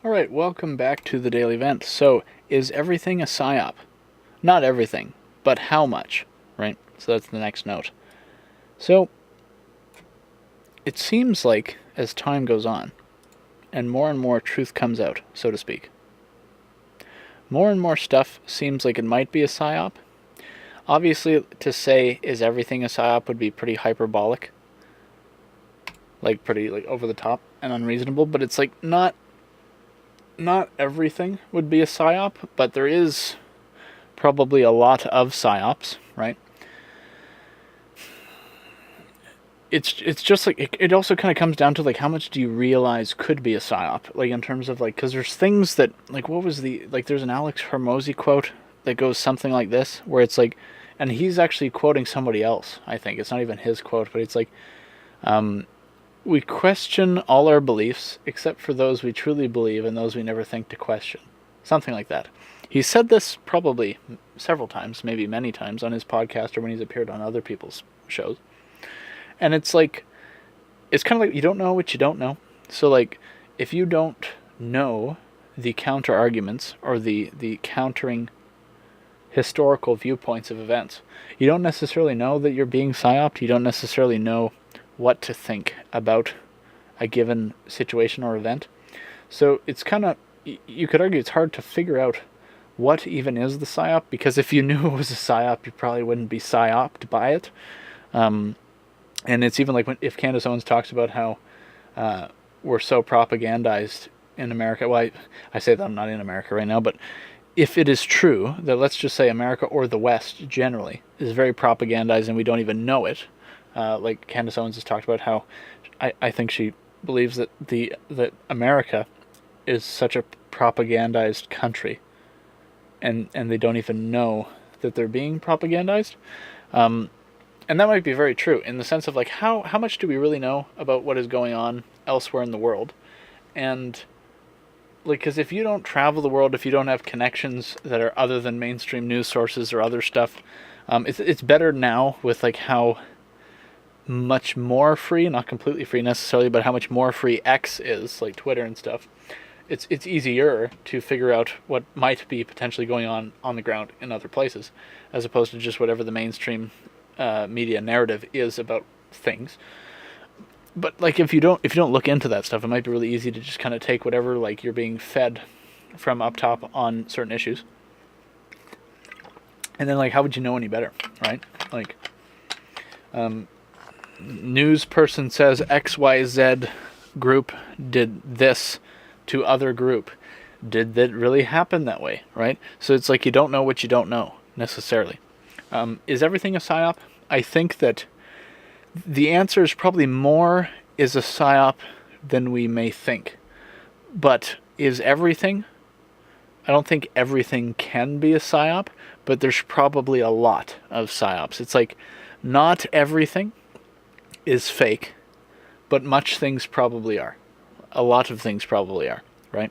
Alright, welcome back to the Daily Vent. So, is everything a Psy-op? Not everything, but how much, right? So that's the next note. So, it seems like, as time goes on, and more truth comes out, so to speak, more and more stuff seems like it might be a Psy-op. Obviously, to say, is everything a Psy-op would be pretty hyperbolic. Pretty over the top and unreasonable, but it's not everything would be a Psy-op, but there is probably a lot of Psy-ops, right? It's just it also kind of comes down to how much do you realize could be a Psy-op, in terms of because there's things that what was there's an Alex Hormozy quote that goes something like this, where it's and he's actually quoting somebody else. I think it's not even his quote, but it's we question all our beliefs except for those we truly believe and those we never think to question. Something like that. He said this probably several times, maybe many times, on his podcast or when he's appeared on other people's shows. And it's it's kind of you don't know what you don't know. So if you don't know the counter arguments or the countering historical viewpoints of events, you don't necessarily know that you're being psyoped. You don't necessarily know what to think about a given situation or event. So it's kind of, you could argue it's hard to figure out what even is the psyop, because if you knew it was a psyop, you probably wouldn't be psyoped by it. And it's even if Candace Owens talks about how we're so propagandized in America. Well, I say that I'm not in America right now, but if it is true that, let's just say, America or the West generally is very propagandized and we don't even know it, Candace Owens has talked about how I think she believes that that America is such a propagandized country, and they don't even know that they're being propagandized. And that might be very true in the sense of how much do we really know about what is going on elsewhere in the world? And because if you don't travel the world, if you don't have connections that are other than mainstream news sources or other stuff, it's better now with how much more free, not completely free necessarily, but how much more free X is, like Twitter and stuff. It's easier to figure out what might be potentially going on the ground in other places, as opposed to just whatever the mainstream media narrative is about things. But if you don't look into that stuff, it might be really easy to just kind of take whatever you're being fed from up top on certain issues, and then how would you know any better, right? News person says XYZ group did this to other group. Did that really happen that way, right? So it's you don't know what you don't know, necessarily. Is everything a psyop? I think that the answer is probably more is a psyop than we may think. But is everything? I don't think everything can be a psyop, but there's probably a lot of psyops. It's not everything is fake, but much things probably are. A lot of things probably are, right?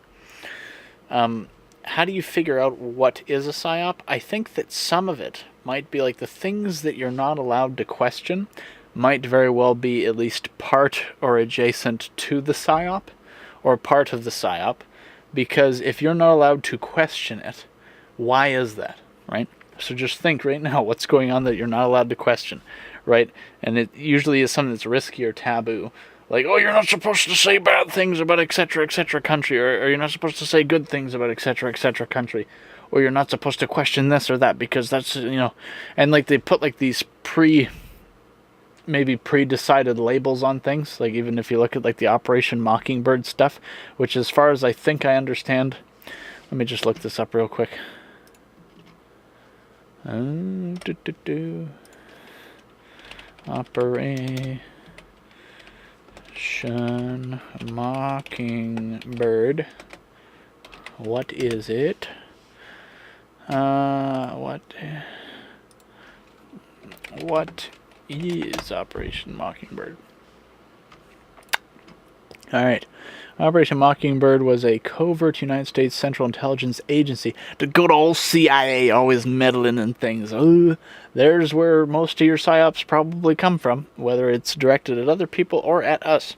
How do you figure out what is a psyop? I think that some of it might be the things that you're not allowed to question might very well be at least part or adjacent to the psyop, or part of the psyop, because if you're not allowed to question it, why is that, right? So just think right now what's going on that you're not allowed to question, right? And it usually is something that's risky or taboo. Oh, you're not supposed to say bad things about etc. country, or you're not supposed to say good things about etc. country, or you're not supposed to question this or that because that's, and they put these maybe pre-decided labels on things, even if you look at the Operation Mockingbird stuff, which as far as I think I understand, let me just look this up real quick. Operation Mockingbird. What is it? What is Operation Mockingbird? Alright. Operation Mockingbird was a covert United States Central Intelligence Agency. The good old CIA always meddling in things. Oh, there's where most of your psyops probably come from, whether it's directed at other people or at us.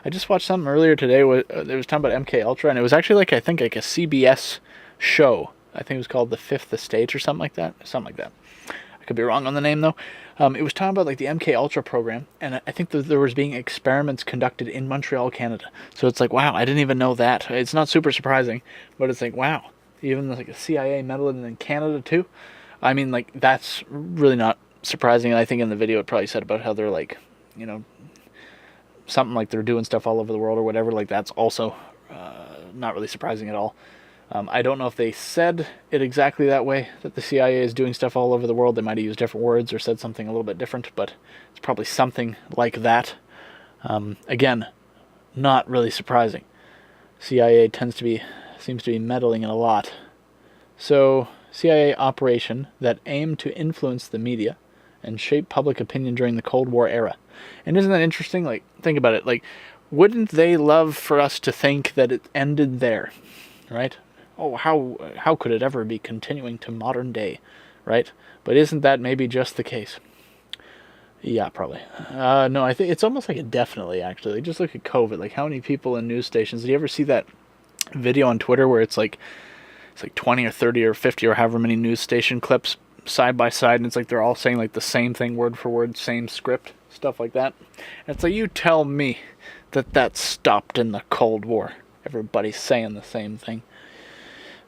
I just watched something earlier today. It was talking about MK Ultra, and it was actually like, I think, like a CBS show. I think it was called The Fifth Estate or something like that. I could be wrong on the name though. It was talking about like the MK Ultra program, and I think that there was being experiments conducted in Montreal, Canada. So it's like, wow, I didn't even know that. It's not super surprising, but it's like, wow, even like the CIA meddling in Canada too. I mean, like, that's really not surprising. And I think in the video it probably said about how they're like, you know, something like they're doing stuff all over the world or whatever. Like, that's also not really surprising at all. I don't know if they said it exactly that way, that the CIA is doing stuff all over the world. They might have used different words or said something a little bit different, but it's probably something like that. Again, not really surprising. CIA seems to be meddling in a lot. So, CIA operation that aimed to influence the media and shape public opinion during the Cold War era. And isn't that interesting? Like, think about it. Like, wouldn't they love for us to think that it ended there, right? Oh, how could it ever be continuing to modern day, right? But isn't that maybe just the case? Yeah, probably. No, I think it's almost like a definitely, actually. Just look at COVID. Like, how many people in news stations? Did you ever see that video on Twitter where it's like 20 or 30 or 50 or however many news station clips side by side, and it's like they're all saying like the same thing word for word, same script, stuff like that. And it's like, you tell me that stopped in the Cold War. Everybody's saying the same thing.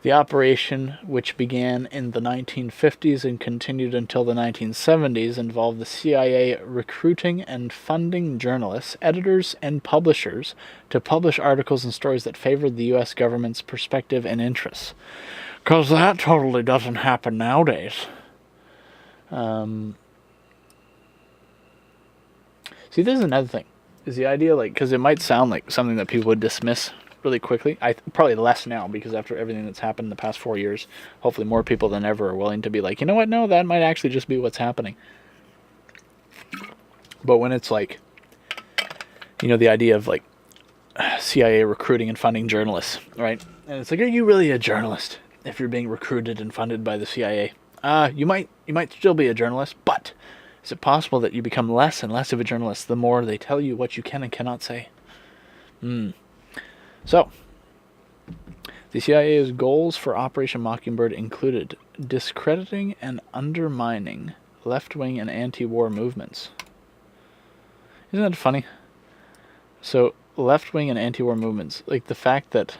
The operation, which began in the 1950s and continued until the 1970s, involved the CIA recruiting and funding journalists, editors, and publishers to publish articles and stories that favored the U.S. government's perspective and interests. Because that totally doesn't happen nowadays. See, this is another thing. Is the idea, like, because it might sound like something that people would dismiss really quickly. Probably less now, because after everything that's happened in the past 4 years, hopefully more people than ever are willing to be like, you know what, no, that might actually just be what's happening. But when it's like, you know, the idea of like CIA recruiting and funding journalists, right? And it's like, are you really a journalist if you're being recruited and funded by the CIA? You might still be a journalist, but is it possible that you become less and less of a journalist the more they tell you what you can and cannot say? So, the CIA's goals for Operation Mockingbird included discrediting and undermining left-wing and anti-war movements. Isn't that funny? So, left-wing and anti-war movements, like the fact that,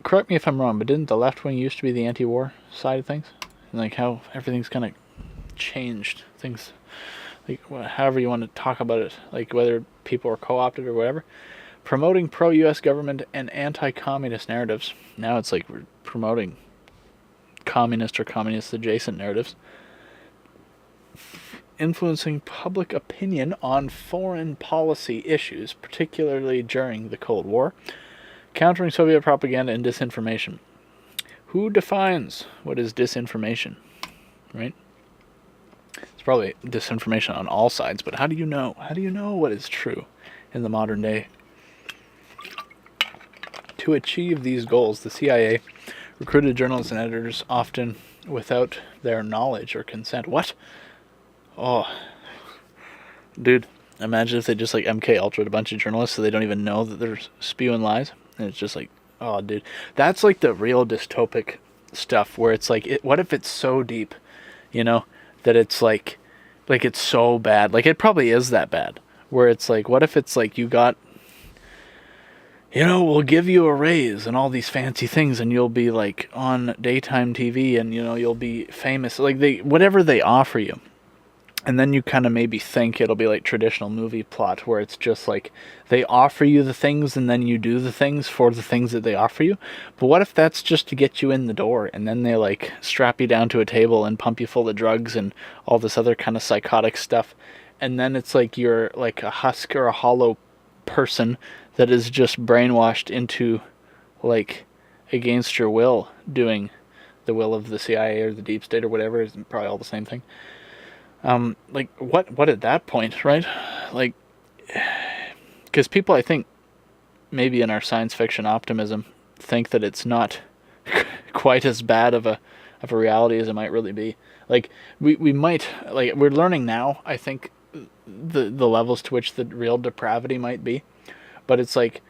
correct me if I'm wrong, but didn't the left-wing used to be the anti-war side of things? And like how everything's kind of changed. Things, like however you want to talk about it, like whether people are co-opted or whatever. Promoting pro-U.S. government and anti-communist narratives. Now it's like we're promoting communist or communist-adjacent narratives. Influencing public opinion on foreign policy issues, particularly during the Cold War. Countering Soviet propaganda and disinformation. Who defines what is disinformation? Right? It's probably disinformation on all sides, but how do you know? How do you know what is true in the modern day? To achieve these goals, the CIA recruited journalists and editors, often without their knowledge or consent. What? Oh, dude, imagine if they just like MK Ultra'd a bunch of journalists so they don't even know that they're spewing lies. And it's just like, oh, dude, that's like the real dystopic stuff where it's like, what if it's so deep, you know, that it's like it's so bad. Like, it probably is that bad, where it's like, what if it's like you got, you know, we'll give you a raise and all these fancy things, and you'll be like on daytime TV, and you know, you'll be famous, like whatever they offer you. And then you kind of maybe think it'll be like traditional movie plot where it's just like they offer you the things and then you do the things for the things that they offer you. But what if that's just to get you in the door, and then they like strap you down to a table and pump you full of drugs and all this other kind of psychotic stuff, and then it's like you're like a husk or a hollow person that is just brainwashed into, like, against your will, doing the will of the CIA or the deep state or whatever. Is probably all the same thing. Like, what at that point, right? Like, because people, I think, maybe in our science fiction optimism, think that it's not quite as bad of a reality as it might really be. Like, we might, like, we're learning now, I think, the levels to which the real depravity might be. But it's like,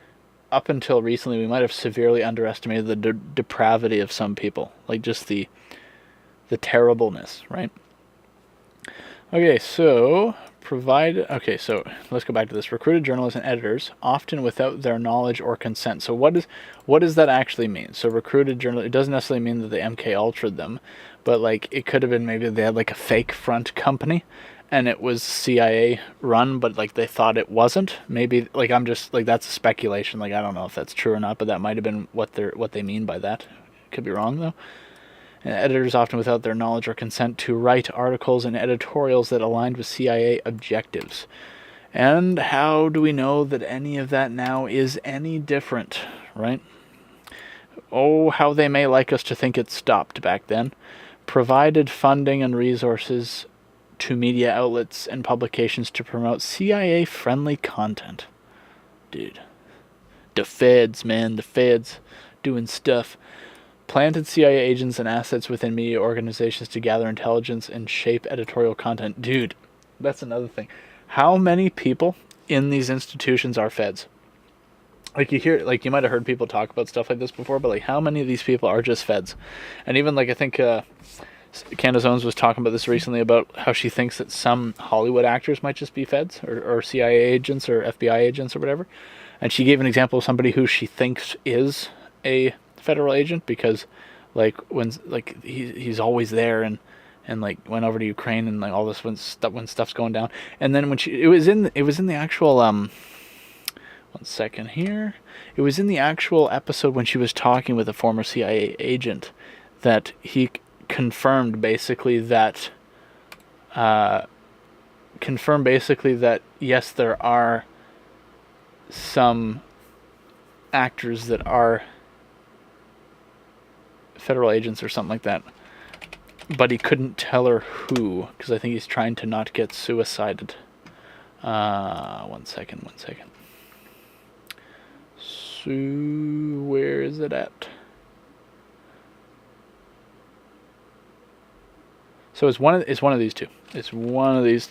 up until recently, we might have severely underestimated the depravity of some people, like just the terribleness, right? Okay, so so let's go back to this. Recruited journalists and editors, often without their knowledge or consent. So what does that actually mean? So recruited journalists, it doesn't necessarily mean that they MK Ultra'd them, but like it could have been maybe they had like a fake front company and it was CIA run, but like they thought it wasn't. Maybe, like, I'm just like, that's a speculation. Like, I don't know if that's true or not, but that might have been what they mean by that. Could be wrong though. And editors, often without their knowledge or consent, to write articles and editorials that aligned with CIA objectives. And how do we know that any of that now is any different, right? Oh, how they may like us to think it stopped back then. Provided funding and resources to media outlets and publications to promote CIA-friendly content. Dude. The feds, man. The feds doing stuff. Planted CIA agents and assets within media organizations to gather intelligence and shape editorial content. Dude, that's another thing. How many people in these institutions are feds? Like, you might have heard people talk about stuff like this before, but like, how many of these people are just feds? And even like, I think Candace Owens was talking about this recently, about how she thinks that some Hollywood actors might just be feds or CIA agents or FBI agents or whatever. And she gave an example of somebody who she thinks is a federal agent, because like when like he's always there and like went over to Ukraine and like all this when stuff's going down. And then when it was in the actual 1 second here. It was in the actual episode when she was talking with a former CIA agent that he confirmed basically that yes, there are some actors that are federal agents or something like that, but he couldn't tell her who, because I think he's trying to not get suicided. 1 second. So where is it at? So it's one of these two. It's one of these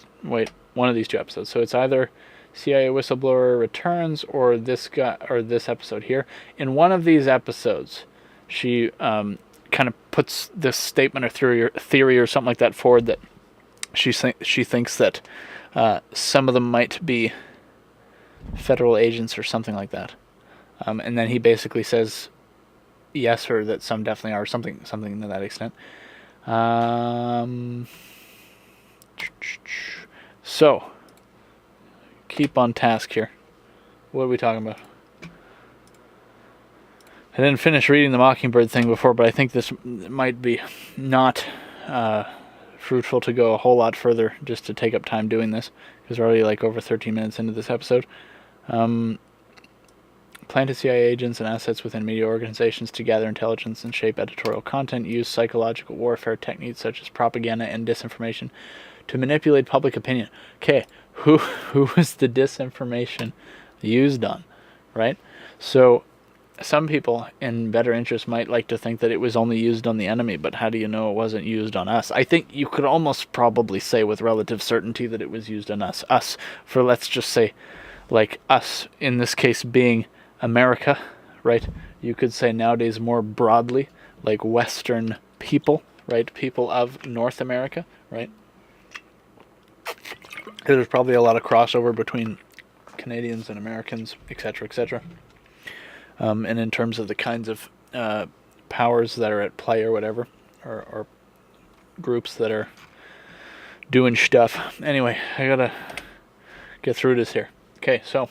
two episodes. So it's either CIA whistleblower returns or this guy, or this episode here. In one of these episodes, she kind of puts this statement or theory or something like that forward, that she thinks that some of them might be federal agents or something like that. And then he basically says yes, or that some definitely are, something to that extent. So keep on task here. What are we talking about? I didn't finish reading the Mockingbird thing before, but I think this might be not fruitful to go a whole lot further just to take up time doing this, because we're already like over 13 minutes into this episode. Planted CIA agents and assets within media organizations to gather intelligence and shape editorial content, use psychological warfare techniques such as propaganda and disinformation to manipulate public opinion. Okay, who was the disinformation used on, right? So some people in better interest might like to think that it was only used on the enemy, but how do you know it wasn't used on us? I think you could almost probably say with relative certainty that it was used on us. Us, for let's just say, like us, in this case being America, right? You could say nowadays more broadly, like Western people, right? People of North America, right? There's probably a lot of crossover between Canadians and Americans, etc., etc. And in terms of the kinds of powers that are at play or whatever, or groups that are doing stuff. Anyway, I gotta get through this here. Okay, so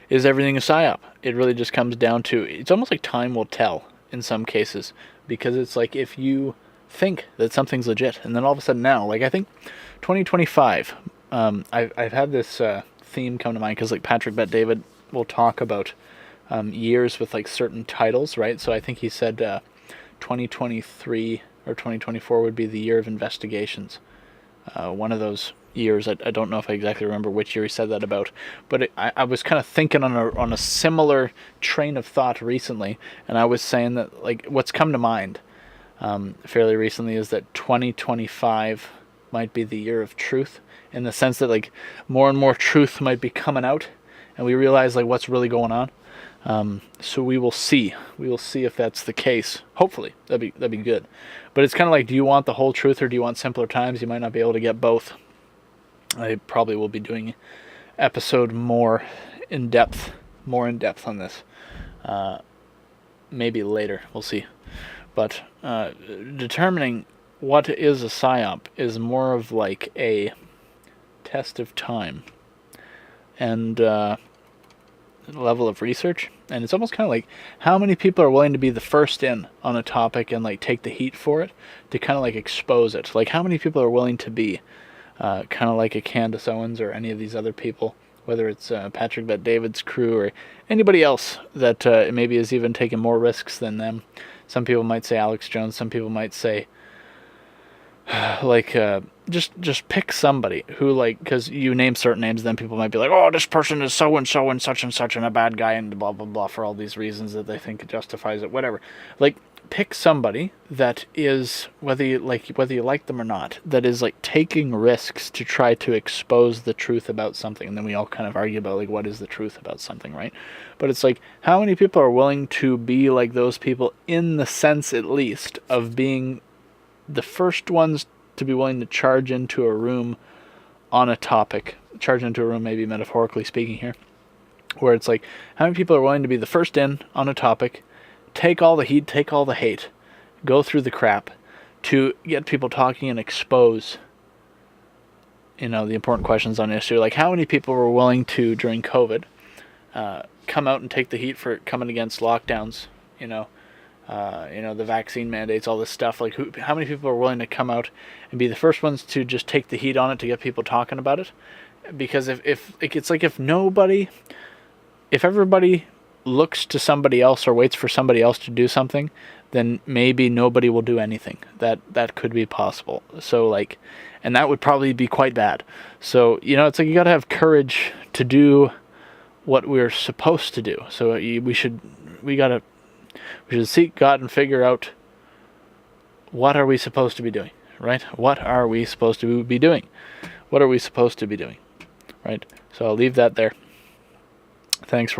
is everything a Psy-op? It really just comes down to, it's almost like time will tell in some cases, because it's like if you think that something's legit, and then all of a sudden now, like I think 2025, I've had this theme come to mind, because like Patrick Bet-David will talk about years with like certain titles, right? So I think he said 2023 or 2024 would be the year of investigations. One of those years, I don't know if I exactly remember which year he said that about, but I was kind of thinking on a similar train of thought recently, and I was saying that like what's come to mind fairly recently is that 2025 might be the year of truth, in the sense that like more and more truth might be coming out, and we realize like what's really going on. So we will see. We will see if that's the case. Hopefully, that'd be good. But it's kind of like, do you want the whole truth or do you want simpler times? You might not be able to get both. I probably will be doing episode more in depth on this. Maybe later. We'll see. But determining what is a psy-op is more of like a test of time and level of research, and it's almost kind of like how many people are willing to be the first in on a topic and like take the heat for it to kind of like expose it. Like how many people are willing to be kind of like a Candace Owens or any of these other people, whether it's Patrick Bet-David's crew or anybody else that maybe is even taking more risks than them. Some people might say Alex Jones, some people might say like just pick somebody who, like, because you name certain names, then people might be like, oh, this person is so and so and such and a bad guy and blah blah blah for all these reasons that they think it justifies it, whatever. Like, pick somebody that is, whether you like them or not, that is like taking risks to try to expose the truth about something. And then we all kind of argue about like what is the truth about something, right? But it's like, how many people are willing to be like those people, in the sense at least of being the first ones to be willing to charge into a room on a topic. Charge into a room, maybe metaphorically speaking here, where it's like, how many people are willing to be the first in on a topic, take all the heat, take all the hate, go through the crap to get people talking and expose, the important questions on the issue. Like, how many people were willing to, during COVID, come out and take the heat for coming against lockdowns, the vaccine mandates, all this stuff. Like, how many people are willing to come out and be the first ones to just take the heat on it to get people talking about it? Because if everybody looks to somebody else or waits for somebody else to do something, then maybe nobody will do anything. That could be possible. So like, and that would probably be quite bad. So, it's like you got to have courage to do what we're supposed to do. So we should seek God and figure out, what are we supposed to be doing, right? What are we supposed to be doing? What are we supposed to be doing, right? So I'll leave that there. Thanks for watching.